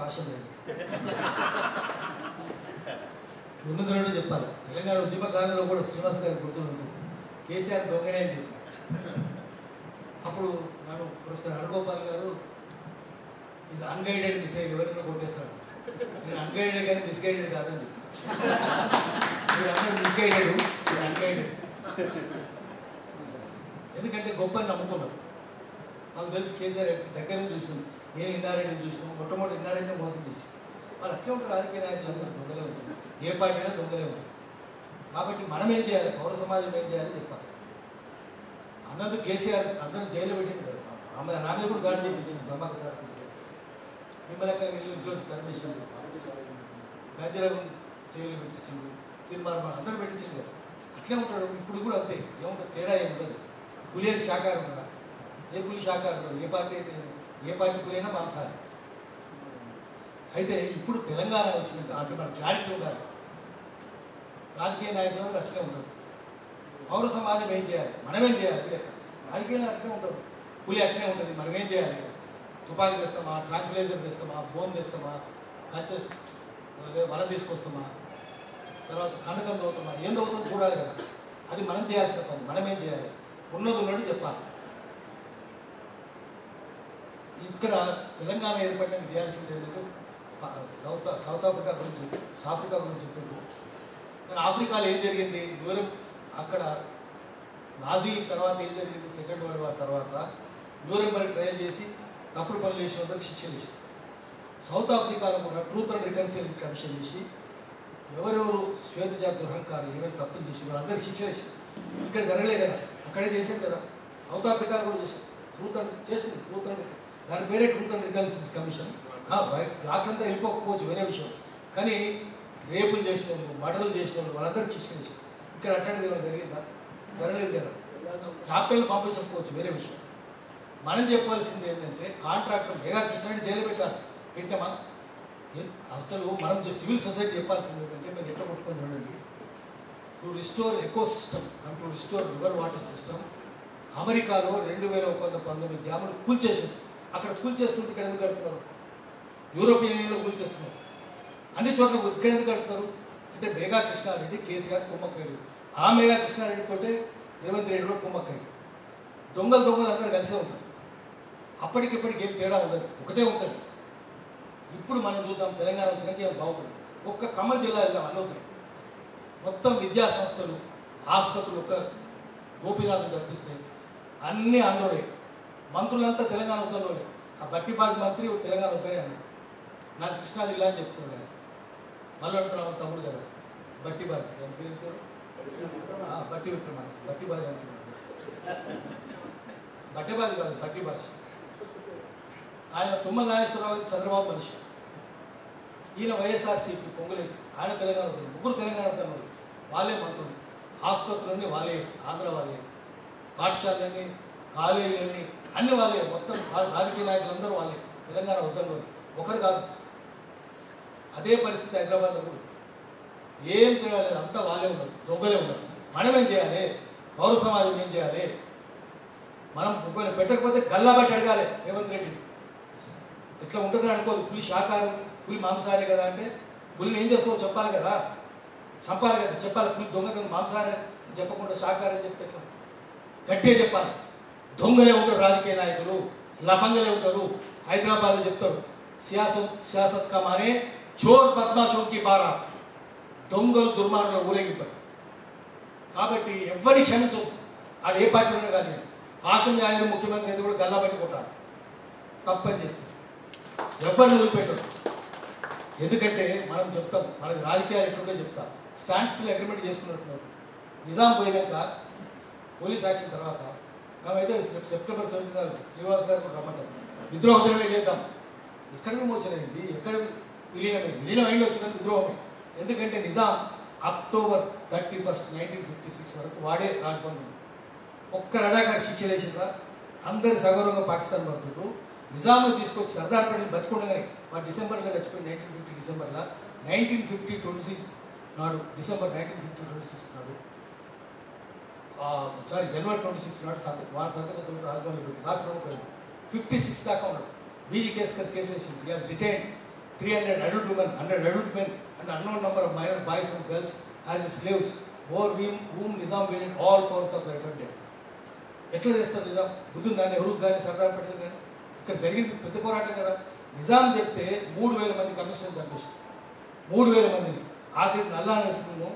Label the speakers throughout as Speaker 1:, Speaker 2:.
Speaker 1: పాశం లేదు. ఉన్నదంటే చెప్పాలి. తెలంగాణ ఉద్యమకాలంలో కూడా శ్రీనివాస్ గారి గుర్తుంటుంది. కేసీఆర్ దొంగనే అని చెప్పారు. అప్పుడు నన్ను ప్రొఫెసర్ హరగోపాల్ గారు ఈజ్ అన్గైడెడ్ మిసైల్ ఎవరైనా కొట్టేస్తాడు. నేను అన్గైడెడ్ కానీ మిస్గైడెడ్ కాదని చెప్పాను. మీరు అందరూ మిస్గైడెడ్, మీరు అన్గైడెడ్. ఎందుకంటే గొప్పని నమ్ముకున్నారు. మాకు తెలిసి కేసీఆర్ దగ్గర నుంచి చూసినాం. నేను ఇన్నారెడ్డిని చూసినాం. మొట్టమొదటి ఇన్నారెడ్డిని మోసం చేసి వాళ్ళు అట్లే ఉంటారు. రాజకీయ నాయకులు అందరూ దొంగలే ఉంటారు. ఏ పార్టీ అయినా దొంగలే ఉంటారు. కాబట్టి మనం ఏం చేయాలి, పౌర సమాజం ఏం చేయాలి చెప్పాలి. అందరూ కేసీఆర్ అందరూ జైల్లో పెట్టింది. ఆమె నా మీద కూడా దాడి చేయించింది. సమ్మక్క సార్ మిమ్మల్ని ఇంట్లో తరిమేసింది. గంజరగం జైలు పెట్టించింది. తిరుమల అందరూ పెట్టించింది కదా. అట్లే ఉంటాడు. ఇప్పుడు కూడా అంతే. ఏముంటుంది తేడా ఏముంటుంది. పులి అయితే శాకాహారం కదా. ఏ పులి శాకాహారం ఉండదు. ఏ పార్టీ అయితే ఏ పార్టీ పులి అయినా మాంసాహారం. అయితే ఇప్పుడు తెలంగాణ వచ్చినాక అంటే మన క్లారిటీ ఉండాలి. రాజకీయ నాయకులు అట్లే ఉంటారు. పౌర సమాజం ఏం చేయాలి, మనమేం చేయాలి. అది లెక్క. రాజకీయాలు అట్లే ఉంటారు. పులి అట్లే ఉంటుంది. మనం ఏం చేయాలి. తుపాకీ తెస్తామా, ట్రాంక్యులైజర్ తెస్తామా, బోన్ తెస్తామా, కచ్చ వల తీసుకొస్తామా, తర్వాత కండకం తవ్వుతామా, ఏం తవ్వుతామో చూడాలి కదా. అది మనం చేయాల్సిన పని. మనం ఏం చేయాలి, ఉన్నది ఉన్నట్టు చెప్పాలి. ఇక్కడ తెలంగాణ ఏర్పడడానికి చేయాల్సింది ఏంటంటే సౌత్ ఆఫ్రికా గురించి చెప్పిండు. కానీ ఆఫ్రికాలో ఏం జరిగింది, యూరోప్ అక్కడ నాజీ తర్వాత ఏం జరిగింది, సెకండ్ వరల్డ్ వార్ తర్వాత న్యూరెంబర్గ్ ట్రయల్ చేసి తప్పుడు పనులు చేసిన వాళ్ళకి శిక్ష చేసింది. సౌత్ ఆఫ్రికాలో కూడా ట్రూత్ అండ్ రికన్సిలియేషన్ కమిషన్ చేసి ఎవరెవరు శ్వేతజాతి దురహంకారులు ఏమైనా తప్పులు చేసి వాళ్ళందరికీ శిక్ష చేసి. ఇక్కడ జరగలే కదా, అక్కడే చేశారు కదా. సౌత్ ఆఫ్రికాలో కూడా చేశారు. ట్రూత్ అండ్ దాని పేరే truth and reconciliation commission. Black అంతా వెళ్ళిపోకపోవచ్చు, వేరే విషయం. కానీ రేపులు చేసిన వాళ్ళు, మర్డర్లు చేసిన వాళ్ళు వాళ్ళందరికీ శిక్ష చేశారు. ఇక్కడ అట్లాంటిది ఏమైనా జరిగిందా? జరగలేదు కదా. క్యాపిటల్ పంపించకపోవచ్చు, వేరే విషయం. మనం చెప్పాల్సింది ఏంటంటే కాంట్రాక్టర్ మెగా కృష్ణారెడ్డి జైలు పెట్టాలి. పెట్టినామా? అసలు మనం సివిల్ సొసైటీ చెప్పాల్సింది ఏంటంటే మీరు ఎట్లా కొట్టుకొని చూడండి. To restore eco system and to restore river water system. అమెరికాలో 2119 డ్యాములు కూల్చేసింది. అక్కడ కూల్చేస్తుంటే ఇక్కడ ఎందుకు కడుతున్నారు? యూరోపియన్ యూనియన్లో కూల్చేస్తున్నారు. అన్ని చోట్ల ఇక్కడ ఎందుకు కడుతున్నారు అంటే మెగా కృష్ణారెడ్డి కేసీఆర్ కుమ్మక్కయ్యాడు. ఆ మెగా కృష్ణారెడ్డితోటే రేవంత్ రెడ్డిలో కుమ్మక్కయ్యాడు. దొంగలు అందరూ కలిసే ఉంటారు. అప్పటికిప్పటికి ఏం తేడా ఉండదు, ఒకటే ఉంటుంది. ఇప్పుడు మనం చూద్దాం తెలంగాణ వచ్చినాక ఏం బాగుపడింది. ఒక్క ఖమ్మం జిల్లా వెళ్దాం అనవుతాయి. మొత్తం విద్యా సంస్థలు, ఆసుపత్రులు ఒక్క గోపీనాథం తప్పిస్తే అన్నీ ఆంధ్రుడే. మంత్రులంతా తెలంగాణ ఉత్తరంలోనే. ఆ బట్టిబాజీ మంత్రి తెలంగాణ ఉత్తరే అన్నాడు. నాకు కృష్ణా జిల్లా అని చెప్పుకున్నాడు ఆయన. మళ్ళీ అంటున్నాము తమ్ముడు కదా బట్టిబాజీ. ఆయన పేరు బట్టి విక్రమార్క. బట్టిబాజీ అంటున్నాడు. బట్టిబాజీ కాదు, బట్టిబాజీ. ఆయన తుమ్మల నాగేశ్వరరావు చంద్రబాబు మనిషి. ఈయన వైఎస్ఆర్సీపీ పొంగులేటి. ఆయన తెలంగాణ ఉత్తరం. ముగ్గురు తెలంగాణ ఉత్తరం. వాళ్ళే మంత్రులు. ఆసుపత్రులన్నీ వాళ్ళే, ఆంధ్ర వాళ్ళే. పాఠశాలన్నీ, కాలేజీలన్నీ అన్ని వాళ్ళే. మొత్తం రాజకీయ నాయకులందరూ వాళ్ళే. తెలంగాణ ఉత్తరంలో ఒకరు కాదు. అదే పరిస్థితి హైదరాబాద్లో కూడా. ఏం తెలియలేదు, అంతా వాళ్ళే ఉన్నారు, దొంగలే ఉన్నారు. మనం ఏం చేయాలి, పౌర సమాజం ఏం చేయాలి? మనం పెట్టకపోతే గల్లాబట్టి అడగాలి రేవంత్ రెడ్డిని. ఇట్లా ఉంటుందని అనుకోదు. పులి శాకాహారం, పులి మాంసాహారే కదా అంటే పులిని ఏం చేస్తావో చెప్పాలి కదా, చంపాలి కదా, చెప్పాలి. పులి దొంగతనం మాంసాహారం చెప్పకుండా శాకాహారం చెప్తే ఎట్లా? గట్టిగా చెప్పాలి. దొంగలే ఉంటారు రాజకీయ నాయకులు, లఫంగలే ఉంటారు. హైదరాబాద్లో చెప్తారు సియాసత్ కా మానే చోర్ బద్మాషోకి బారాత్. దొంగలు దుర్మార్గుల ఊరేగిపోయి. కాబట్టి ఎవరిని క్షమించవు. అది ఏ పార్టీ ఉన్నా కానీ. కాశం యాదవ్ ముఖ్యమంత్రి అయితే కూడా గల్లాబట్టి కొట్టాలి, తప్పని చేస్తుంది. ఎవరిని వదిలిపెట్టరు. ఎందుకంటే మనం చెప్తాం, మనకి రాజకీయాలు ఎట్లుంటే చెప్తాం. స్టాండ్ స్టిల్ అగ్రిమెంట్ చేసుకున్నట్టున్నారు. నిజాం పోయినాక పోలీస్ యాక్షన్ తర్వాత మేమైతే సెప్టెంబర్ 17 శ్రీనివాస్ గారు కూడా రమ్మంటారు. విద్రోహమే చేద్దాం. ఎక్కడ విమోచనైంది, ఎక్కడ విలీనమైంది వచ్చి కానీ విద్రోహమే. ఎందుకంటే నిజాం అక్టోబర్ 31, 1956 వరకు వాడే రాజభవన్. ఒక్క రజాకారి శిక్ష వేసిందా? అందరి సగౌరవంగా పాకిస్తాన్ పంపిండు. నిజాంను తీసుకొచ్చి సర్దార్ పటేల్ బతుకుండగానే వాడు డిసెంబర్లో చచ్చిపోయి 1950 డిసెంబర్లో 1926 నాడు డిసెంబర్ 1926 నాడు జనవరి 26 నాడు వాళ్ళ సంతకంతో రాజభవన్లో పెట్టి రాజభవన్ 56 దాకా ఉన్నాడు. బీజీ కేసు వేసింది. As detain 300 adult women, 100 adult men, and unknown number of minor boys and girls as slaves, over whom Nizam wielded all powers of life and death. ఎట్లా చేస్తారు నిజాం? బుద్ధి ఉందా నెహ్రూకి కానీ సర్దార్ పటేల్ కానీ? ఇక్కడ జరిగింది పెద్ద పోరాటం కదా. నిజాం చెప్తే 3000 మంది కమిషనర్ చంపేశారు, 3000 మందిని. ఆఖరి నల్లా నరసింహను,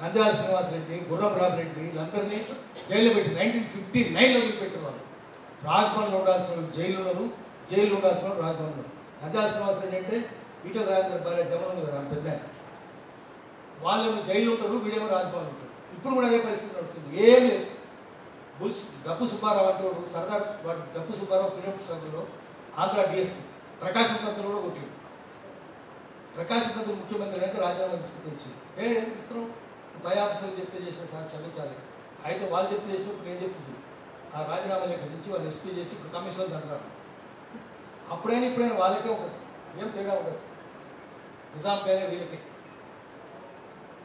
Speaker 1: నంద్యాల శ్రీనివాసరెడ్డి, గుర్రం రామిరెడ్డి వీళ్ళందరినీ జైల్లో పెట్టి 1959లో పెట్టారు. వాళ్ళు రాజ్భవన్లో ఉండాల్సిన వాళ్ళు జైలు ఉన్నారు, జైల్లో ఉండాల్సిన వాళ్ళు రాజ్భవన్ ఉన్నారు. నంద్యాల శ్రీనివాసరెడ్డి అంటే ఈటల రాజేంద్ర భార్య జమన్ ఉంది కదా, పెద్ద ఆయన. వాళ్ళేమో జైలు ఉంటారు, వీడేమో రాజ్భవన్ ఉంటారు. ఇప్పుడు కూడా అదే పరిస్థితి నడుస్తుంది. ఏం లేదు. డప్పు సుబ్బారావు అంటే సర్దార్ వాడు డప్పు సుబ్బారావు ఫ్రీడమ్ స్ట్రగుల్లో ఆంధ్ర డిఎస్పీ ప్రకాశం పంతులు కూడా కొట్టాడు. ప్రకాశం పంతులు ముఖ్యమంత్రి అయితే రాజీనామా తీసుకుని వచ్చింది. ఎందుకు ఇస్తున్నాం? పై ఆఫీసర్లు చెప్తే చేసిన సార్ క్షమించాలి. అయితే వాళ్ళు చెప్తే చేసినప్పుడు నేను చెప్తుంది ఆ రాజీనామా లేఖ ఇచ్చి వాళ్ళు ఎస్పీ చేసి ఇప్పుడు కమిషనర్ అంటారు. అప్పుడైనా ఇప్పుడైనా వాళ్ళకే ఉంటుంది, ఏం తేడా ఉండదు నిజాం పైన వీళ్ళకి.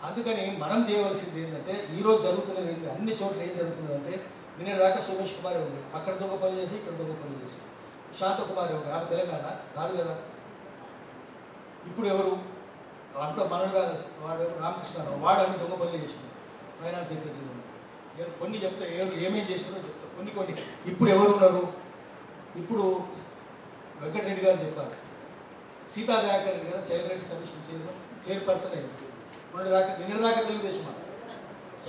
Speaker 1: అందుకని మనం చేయవలసింది ఏంటంటే ఈరోజు జరుగుతున్నది ఏంటి, అన్ని చోట్ల ఏం జరుగుతున్నదంటే నిన్నటి దాకా సుమేష్ కుమార్ ఉంది, అక్కడ దొంగ పనులు చేసి ఇక్కడ దొంగ పనులు చేసి. శాంతకుమారి ఉంది, ఆమె తెలంగాణ కాదు కదా. ఇప్పుడు ఎవరు అంత మనడుగా వాడు రామకృష్ణారావు, వాడు అన్ని దొంగ పనులు చేసినాడు, ఫైనాన్స్ సెక్రటరీ ఉంది. నేను కొన్ని చెప్తా, ఎవరు ఏమేం చేసినారో చెప్తా. కొన్ని ఇప్పుడు ఎవరు ఉన్నారు? ఇప్పుడు వెంకటరెడ్డి గారు చెప్పారు, సీతా దయాకర్ రెడ్డి కదా చైల్డ్ రైట్స్ కమిషన్ చైర్పర్సన్ అయింది. నిన్నటిదాకా తెలుగుదేశం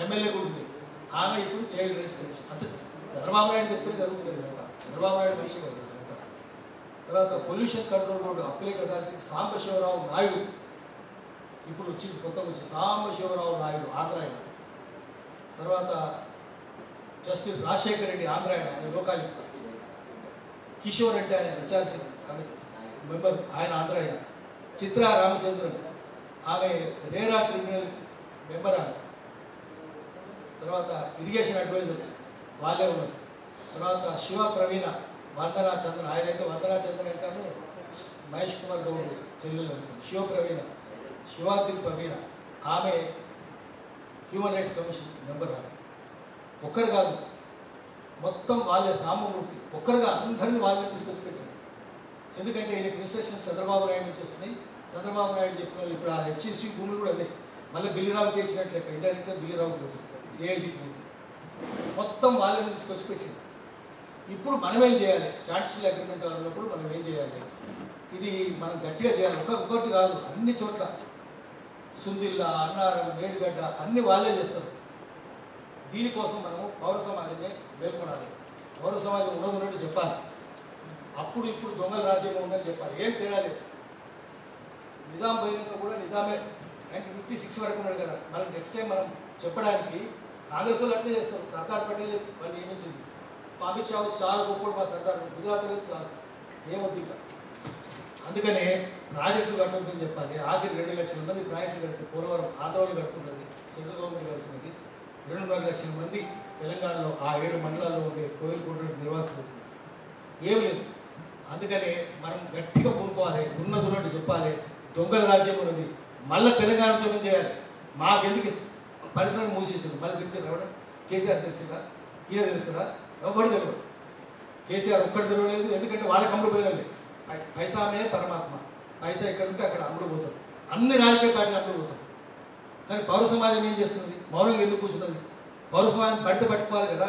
Speaker 1: ఎమ్మెల్యే కూడా ఉంది, ఆమె ఇప్పుడు చైల్డ్ రైట్స్ కమిషన్. అంత చంద్రబాబు నాయుడు చెప్తే జరుగుతుంది అంతా, చంద్రబాబు నాయుడు మనిషి కదా అంతా. తర్వాత pollution control board appellate authority Sambasivarao Naidu ఇప్పుడు వచ్చింది, కొత్తగా వచ్చింది సాంబశివరావు నాయుడు ఆంధ్ర ఆయన. తర్వాత జస్టిస్ రాజశేఖర రెడ్డి ఆంధ్ర ఆయన లోకాయుక్త. కిషోర్ రెడ్డి ఆయన హెచ్ఆర్సీ మెంబర్, ఆయన ఆంధ్ర ఆయన. చిత్రా రామచంద్రన్ ఆమె రేరా ట్రిబ్యునల్ మెంబర్ ఆమె. తర్వాత ఇరిగేషన్ అడ్వైజర్ వాళ్ళే ఉన్నారు. తర్వాత శివ ప్రవీణ, వందనా చంద్రన్, ఆయన అయితే వందనా చంద్రన్ అంటాము మహేష్ కుమార్ గౌడ్ చెల్లెలు అనుకుంది. శివ ప్రవీణ, శివాద్రి ప్రవీణ ఆమె హ్యూమన్ రైట్స్ కమిషన్ మెంబర్. ఆమె ఒక్కరు కాదు, మొత్తం వాళ్ళే సామమూర్తి ఒక్కరుగా అందరినీ వాళ్ళే తీసుకొచ్చి పెట్టారు. ఎందుకంటే ఈయనకి ఇన్స్ట్రక్షన్ చంద్రబాబు నాయుడు నుంచి వస్తున్నాయి. చంద్రబాబు నాయుడు చెప్పిన వాళ్ళు ఇప్పుడు ఆ హెచ్ఈసీ భూములు కూడా అదే, మళ్ళీ బిల్లిరావుకి ఇచ్చినట్లు లెక్క, ఇండైరెక్ట్గా బిల్లిరావుకి పోతుంది, ఏఐజీకి పోతుంది, మొత్తం వాళ్ళని తీసుకొచ్చి పెట్టింది. ఇప్పుడు మనం ఏం చేయాలి? స్టాటిస్టికల్ అగ్రిమెంట్ ఉన్నప్పుడు మనం ఏం చేయాలి? ఇది మనం గట్టిగా చేయాలి. ఒకటి కాదు, అన్ని చోట్ల సుందిల్లా, అన్నారం, మేడిగడ్డ అన్ని వాళ్ళే చేస్తారు. దీనికోసం మనము పౌర సమాజమే మేల్కొనాలి. పౌర సమాజం ఉన్నది చెప్పాలి. అప్పుడు ఇప్పుడు దొంగల రాజ్యం ఉందని చెప్పాలి. ఏం తేడా లేదు. నిజాం పోయినాక కూడా నిజామే 1956 వరకు ఉన్నాడు కదా. మళ్ళీ నెక్స్ట్ టైం మనం చెప్పడానికి కాంగ్రెస్ వాళ్ళు అట్లే చేస్తారు. సర్దార్ పటేల్ వాళ్ళు నియమించింది. అమిత్ షా వచ్చి చాలా గొప్ప మా సర్దార్ గుజరాత్లో చాలా ఏమొద్దు ఇక. అందుకనే ప్రాజెక్టులు కట్టుతుందని చెప్పాలి. ఆఖరి 2 లక్షల మంది ప్రాజెక్టులు కడుతుంది. పోలవరం ఆంధ్రలో కడుతున్నది, సెంట్రల్ గవర్నమెంట్ కడుతున్నది. 2.5 లక్షల మంది తెలంగాణలో ఆ 7 మండలాల్లో ఉండే కోయిలకోట నిర్వాసితులు అవుతున్నారు. ఏం లేదు. అందుకనే మనం గట్టిగా పూనుకోవాలి, ఉన్నది చెప్పాలి. దొంగల రాజ్యం ఉన్నది, మళ్ళీ తెలంగాణ ఉద్యమం చేయాలి. మాకెందుకు పరిశ్రమలు మూసేసింది, మళ్ళీ తెలిసింది ఎవడ? కేసీఆర్ తెలిసిందా? ఈయన తెలుస్తుందా? ఎవరు తెలియదు. కేసీఆర్ ఒక్కటి తెలియలేదు, ఎందుకంటే వాళ్ళకి అమ్ముడు పోయినలే. పైసామే పరమాత్మ, పైసా ఎక్కడ ఉంటే అక్కడ అమ్ముడు పోతారు. అన్ని రాజకీయ పార్టీలు అమ్ముడు పోతారు. కానీ పౌర సమాజం ఏం చేస్తుంది? మౌనంగా ఎందుకు కూర్చున్నది? పౌర సమాజం పట్టుకోవాలి కదా.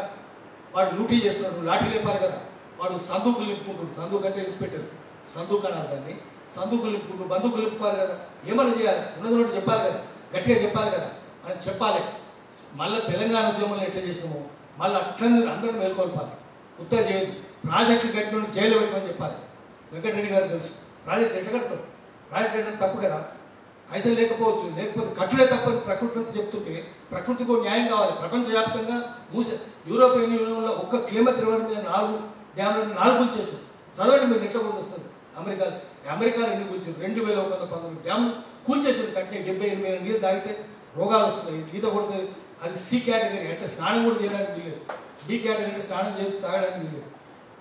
Speaker 1: వాడు లూటీ చేస్తున్నాడు, లాఠీ లేపాలి కదా. వాడు సందూకులు నింపుకుంటాడు. సందూకు అంటే నింపి పెట్టారు, సందూకు అనాలి దాన్ని. సందూకులు నింపుకుంటాడు, బందూకులు నింపుకోవాలి కదా. ఏమన్నా చేయాలి? ఉన్నది చెప్పాలి కదా, గట్టిగా చెప్పాలి కదా. మనం చెప్పాలి. మళ్ళీ తెలంగాణ ఉద్యమంలో ఎట్లా చేసినామో మళ్ళీ అట్లనే అందరూ మేల్కొల్పాలి. ఉత్తర చేయదు. ప్రాజెక్టు కట్టిన జైలు పెట్టమని చెప్పాలి. వెంకటరెడ్డి గారు తెలుసు ప్రాజెక్ట్ ఎట్లా కడతారు. ప్రాజెక్ట్ కట్టడం తప్పు కదా. పైసలు లేకపోవచ్చు, లేకపోతే కట్టుడే తప్పని ప్రకృతి అంతా చెప్తుంటే ప్రకృతికి న్యాయం కావాలి. ప్రపంచవ్యాప్తంగా యూరోపియన్ యూనియన్లో 1 కిలోమీటర్ వరకు 4 డ్యామ్లను 4 కూల్చేసారు. చదవండి మీరు, నెట్లో కూడా వస్తుంది. అమెరికాలో ఎన్ని కూల్చారు? 2119 డ్యామ్లు కూల్చేసారు. కట్టిన 78 నీళ్ళు తాగితే రోగాలు వస్తున్నాయి. ఈత కొడితే అది సి కేటగిరీ, అంటే స్నానం కూడా చేయడానికి వీలేదు. డి కేటగిరీ స్నానం చేసి తాగడానికి వీలేదు.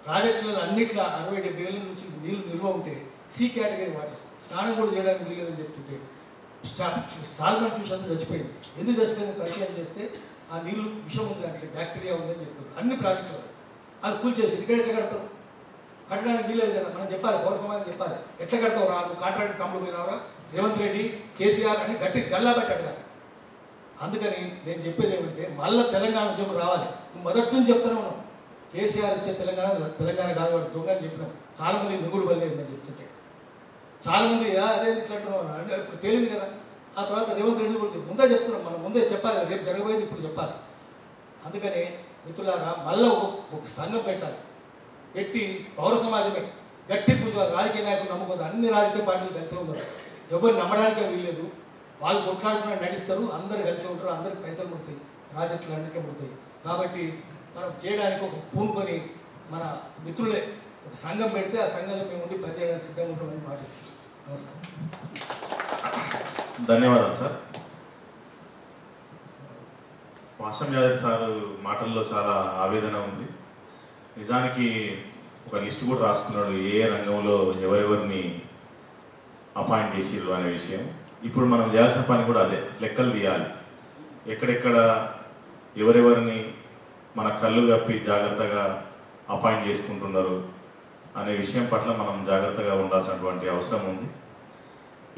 Speaker 1: ప్రాజెక్టులలో అన్నిట్లో 60-70 ఏళ్ళ నుంచి నీళ్ళు నిల్వ ఉంటే సి కేటగిరీ వాటర్ స్నానం కూడా చేయడానికి వీలేదని చెప్తుంటే సాల్మన్ ఫిష్ అంతా చచ్చిపోయింది. ఎందుకు చచ్చిపోయింది పరిచయం చేస్తే ఆ నీళ్ళు విషం ఉంది, అంటే బ్యాక్టీరియా ఉందని చెప్పారు. అన్ని ప్రాజెక్టులు వాళ్ళు కూల్చేసి ఇక్కడ ఎట్లా కడతారు? కట్టడానికి వీలేదు కదా. మనం చెప్పాలి, పౌర సమాజం చెప్పాలి, ఎట్లా కడతావు రా, నువ్వు కాంట్రాక్ట్ కంపెనీ పోయినావురా, రేవంత్ రెడ్డి కేసీఆర్ అని గట్టి గల్లా పెట్టి అడగాలి. అందుకని నేను చెప్పేది ఏమంటే మళ్ళీ తెలంగాణ ఉద్యమం రావాలి. నువ్వు మొదటి నుంచి చెప్తూనే ఉన్నావు, కేసీఆర్ ఇచ్చే తెలంగాణ కాదు వాడు దొంగ అని చెప్పినావు. చాలామంది మిగుడు పడలేదు నేను చెప్తుంటే, చాలామంది అదే ఇట్లా అంటే ఇప్పుడు తేలింది కదా. ఆ తర్వాత రేవంత్ రెడ్డి కూడా ముందే చెప్తున్నాం, మనం ముందే చెప్పాలి, రేపు జరగబోయేది ఇప్పుడు చెప్పాలి. అందుకని మిత్రులారా మళ్ళీ ఒక సంఘం పెట్టాలి, పెట్టి పౌర సమాజమే గట్టి కూర్చోవాలి. రాజకీయ నాయకులు నమ్ముకోదు, అన్ని రాజకీయ పార్టీలు కలిసి ఉన్నారు, ఎవరు నమ్మడానికే వీల్లేదు. వాళ్ళు కొట్లాడుకున్నా నడుస్తారు, అందరు కలిసి ఉంటారు, అందరికి పైసలు పుడతాయి, ప్రాజెక్టులు అన్నింటిలో పుడతాయి. కాబట్టి మనం చేయడానికి ఒక పూనుకొని మన మిత్రులే ఒక సంఘం పెడితే ఆ సంఘంలో మేము ఉండి పనిచేయడానికి సిద్ధంగా ఉంటామని పాటిస్తున్నాం. నమస్కారం.
Speaker 2: ధన్యవాదాలు సార్. వాషం యాదవ్ సార్ మాటల్లో చాలా ఆవేదన ఉంది. నిజానికి ఒక లిస్టు కూడా రాసుకున్నాడు, ఏ రంగంలో ఎవరెవరిని అపాయింట్ చేసిర్రు అనే విషయం. ఇప్పుడు మనం చేయాల్సిన పని కూడా అదే, లెక్కలు తీయాలి. ఎక్కడెక్కడ ఎవరెవరిని మన కళ్ళు కప్పి జాగ్రత్తగా అపాయింట్ చేసుకుంటున్నారు అనే విషయం పట్ల మనం జాగ్రత్తగా ఉండాల్సినటువంటి అవసరం ఉంది.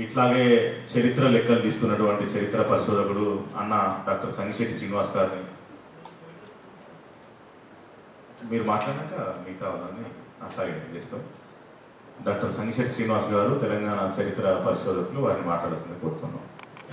Speaker 2: ఇట్లాగే చరిత్ర లెక్కలు తీస్తున్నటువంటి చరిత్ర పరిశోధకుడు అన్న డాక్టర్ సంగిశెట్టి శ్రీనివాస్ గారిని మీరు మాట్లాడాక మిగతా వాళ్ళని అట్లాగే చేస్తాం. డాక్టర్ సంగిశెట్టి శ్రీనివాస్ గారు తెలంగాణ చరిత్ర పరిశోధకులు, వారిని మాట్లాడాల్సింది కోరుతున్నాం.